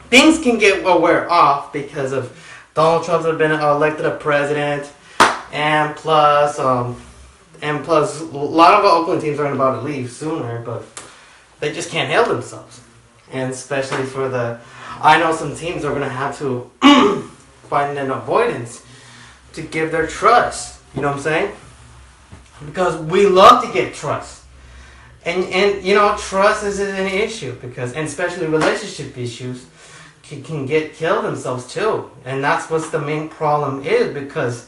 things can get wear off because of Donald Trump has been elected a president, and plus, a lot of our Oakland teams are about to leave sooner, but they just can't handle themselves. And especially for I know some teams are going to have to find an avoidance to give their trust. You know what I'm saying? Because we love to get trust. And you know, trust is an issue because, and especially relationship issues, can kill themselves too. And that's what the main problem is, because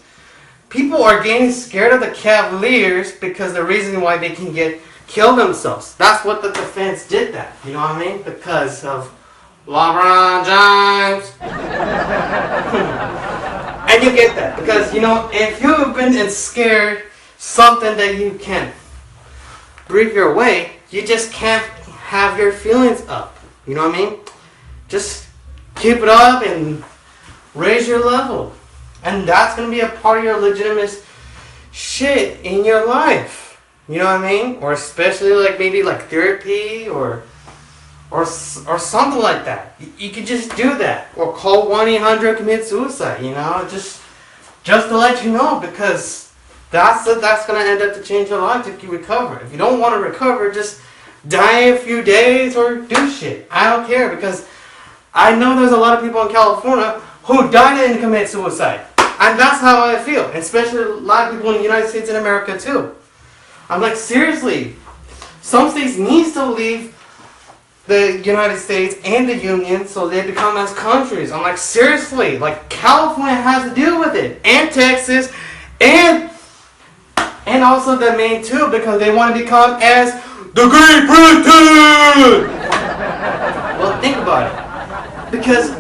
people are getting scared of the Cavaliers because the reason why they can kill themselves. That's what the defense did that. You know what I mean? Because of LeBron James. And you get that. Because, you know, if you've been scared something that you can't breathe your way, you just can't have your feelings up. You know what I mean? Just keep it up and raise your level. And that's going to be a part of your legitimate shit in your life. You know what I mean? Or especially like maybe like therapy or something like that. You can just do that. Or call 1-800-COMMIT-SUICIDE, you know? Just to let you know, because that's going to end up to change your life if you recover. If you don't want to recover, just die in a few days or do shit. I don't care, because I know there's a lot of people in California who died and commit suicide. And that's how I feel. Especially a lot of people in the United States and America too. I'm like, seriously, some states need to leave the United States and the Union so they become as countries. I'm like, seriously, like California has to deal with it, and Texas, and also the Maine too, because they want to become as the Great Britain. Well, think about it, because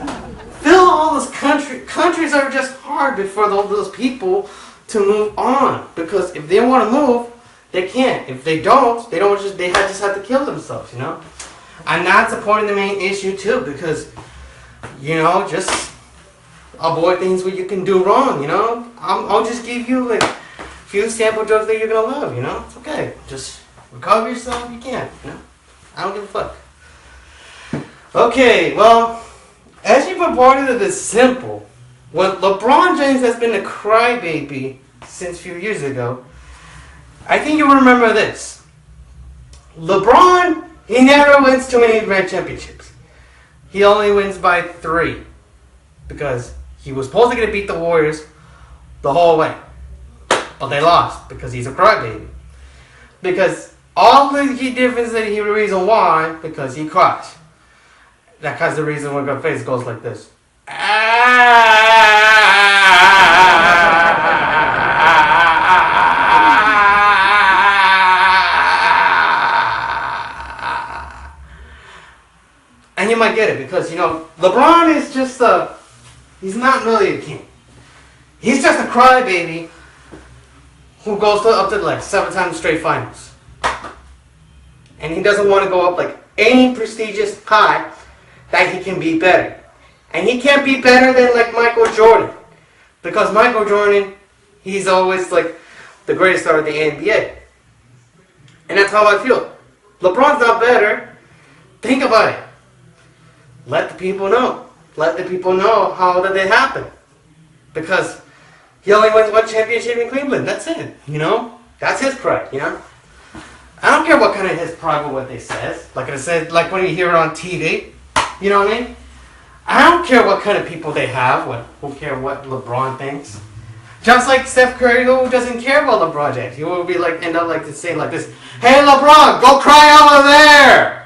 all those countries are just hard for those people to move on, because if they want to move, they can't. If they don't, they just have to kill themselves, you know? And that's a part of the main issue too, because, you know, just avoid things where you can do wrong, you know? I'll just give you like a few sample drugs that you're gonna love, you know? It's okay. Just recover yourself if you can, you know? I don't give a fuck. Okay, well, as you've been part of this simple, when LeBron James has been a crybaby since a few years ago, I think you'll remember this. LeBron, he never wins too many red championships. He only wins by 3. Because he was supposed to get to beat the Warriors the whole way. But they lost because he's a crybaby. Because all the difference that the reason why, because he cries. That's the reason when your face goes like this. And you might get it because, you know, LeBron is just he's not really a king. He's just a crybaby who goes up to like 7 times straight finals. And he doesn't want to go up like any prestigious high that he can be better. And he can't be better than like Michael Jordan. Because Michael Jordan, he's always like the greatest star of the NBA. And that's how I feel. LeBron's not better. Think about it. Let the people know. Let the people know how did it happen. Because he only wins 1 championship in Cleveland. That's it. You know? That's his pride, you know? I don't care what kind of his pride or what they says. Like I said, like when you hear it on TV. You know what I mean? I don't care what kind of people they have. Who care what LeBron thinks. Just like Steph Curry, who doesn't care about LeBron James. He will be like, end up like to say like this, "Hey LeBron, go cry over there."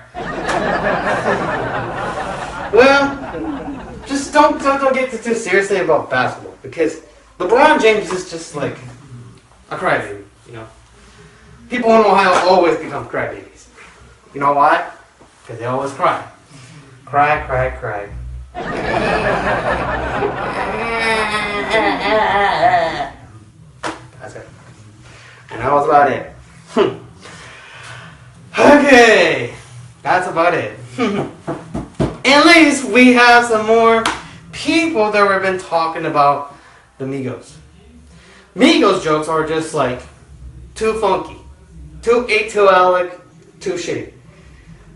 Well, just don't get too seriously about basketball, because LeBron James is just like a crybaby, you know. People in Ohio always become crybabies. You know why? Because they always cry. Cry, cry, cry. That's it. And that was about it. Okay. That's about it. At least we have some more people that we've been talking about the Migos. Migos jokes are just like too funky, too atypical, too shitty,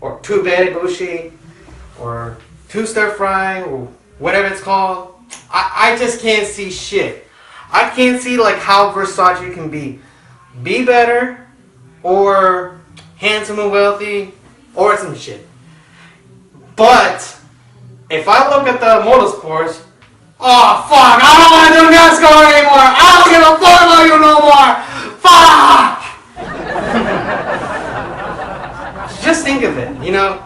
or too bad bushy, or 2 stir fry or whatever it's called. I just can't see shit. I can't see like how Versace can be better or handsome and wealthy or some shit. But if I look at the motorsports, oh fuck, I don't want to do NASCAR anymore. I don't give a fuck about you no more. Fuck! Just think of it, you know.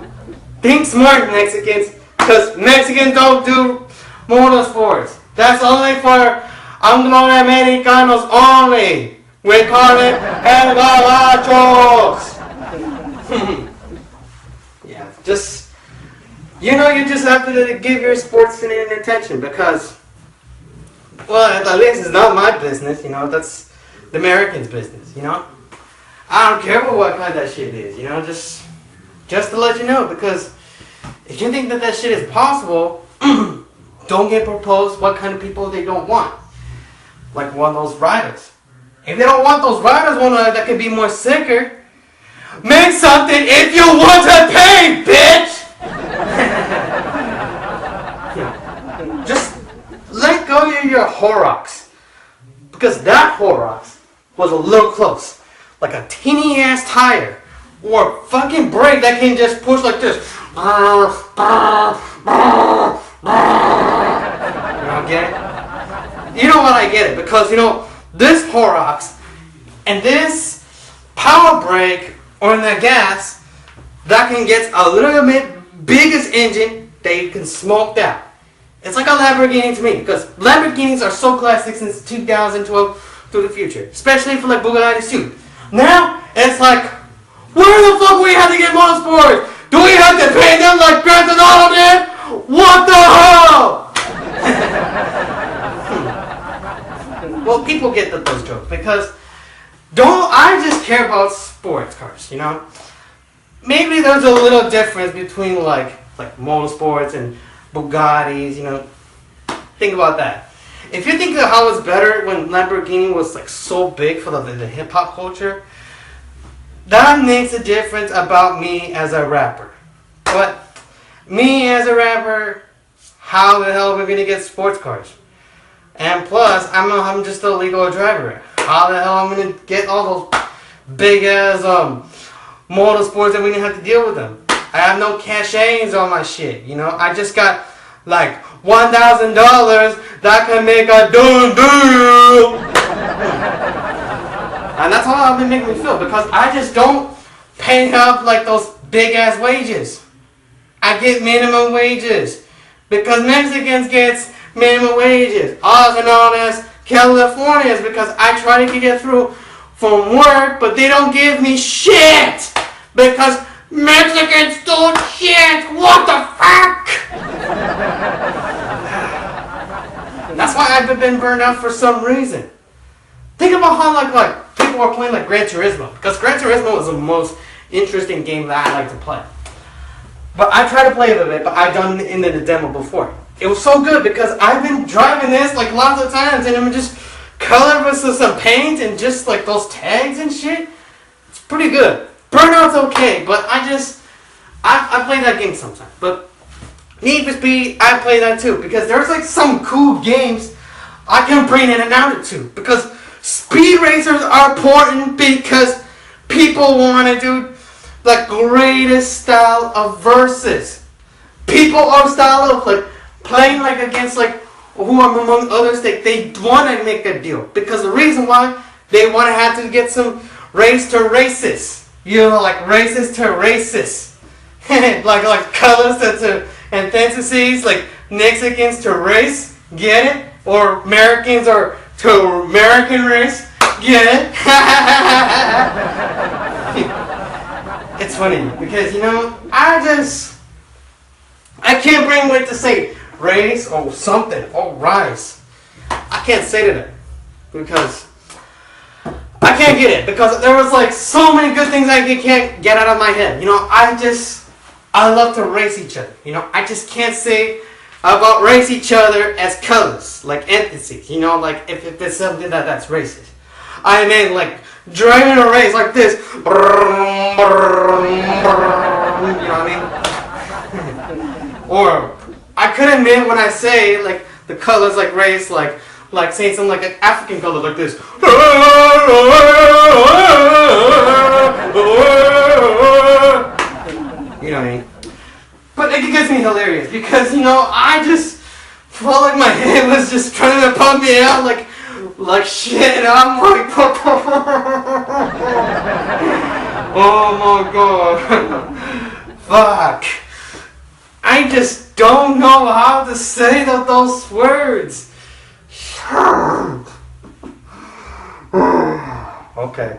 Think smart, Mexicans, because Mexicans don't do motorsports. That's only for Anglo-Americanos only. We call it El Gabachos. Yeah, just, you know, you just have to give your sports an attention because, well, at least it's not my business, you know, that's the Americans' business, you know. I don't care what kind that shit is, you know, just to let you know, because if you think that shit is possible, don't get proposed what kind of people they don't want. Like one of those riders. If they don't want those riders, one that could be more sicker, make something if you want to pay, bitch! Just let go of your Horrocks. Because that Horrocks was a little close. Like a teeny ass tire. Or a fucking brake that can just push like this. You know, get it? You know what, I get it. Because, you know, this Horrocks and this power brake on the gas, that can get a little bit biggest engine that you can smoke out. It's like a Lamborghini to me, because Lamborghinis are so classic since 2012 to the future, especially for like Bugatti too. Now it's like, where the fuck we have to get motorsports? Do we have to pay them like Grand Theft Auto did? What the hell? Well, people get those jokes because I just care about sports cars, you know? Maybe there's a little difference between like motorsports and Bugattis, you know? Think about that. If you think of how it's better when Lamborghini was like so big for the hip hop culture, that makes a difference about me as a rapper. But me as a rapper, how the hell are we gonna get sports cars? And plus, I'm just a legal driver. How the hell am I gonna get all those big ass motorsports that we didn't have to deal with them? I have no cachets on my shit, you know. I just got like $1,000 that can make a doo-doo. And that's all I've been making me feel, because I just don't pay up like those big ass wages. I get minimum wages because Mexicans get minimum wages, also known as Californians, because I try to get through from work, but they don't give me shit because Mexicans do shit. What the fuck? That's why I've been burned out for some reason. Think about how like people are playing like Gran Turismo, because Gran Turismo is the most interesting game that I like to play. But I tried to play it a bit, but I've done it in the demo before. It was so good because I've been driving this like lots of times, and I'm just colored with some paint and just like those tags and shit. It's pretty good. Burnout's okay, but I play that game sometimes. But Need for Speed, I play that too, because there's like some cool games I can bring in and out to, because speed racers are important because people want to do the greatest style of versus. People are style of like playing like against like who are among others, they want to make a deal, because the reason why they want to have to get some race to races, you know, like races to races, like colors to intensities, like Mexicans to race, get it, or Americans are to American race, get it. It's funny because, you know, I can't bring words to say race or something or rise. I can't say to that because I can't get it, because there was like so many good things I can't get out of my head. You know, I love to race each other. You know, I just can't say about race each other as colors, like entities. You know, like if there's something that's racist. I mean, like driving a race like this. You know what I mean? Or I could admit when I say like the colors like race, like saying something like an African color like this. You know what I mean? But it gets me hilarious because, you know, I just felt like my head was just trying to pump me out like shit. I'm like, oh my god. Fuck. I just don't know how to say those words. Okay.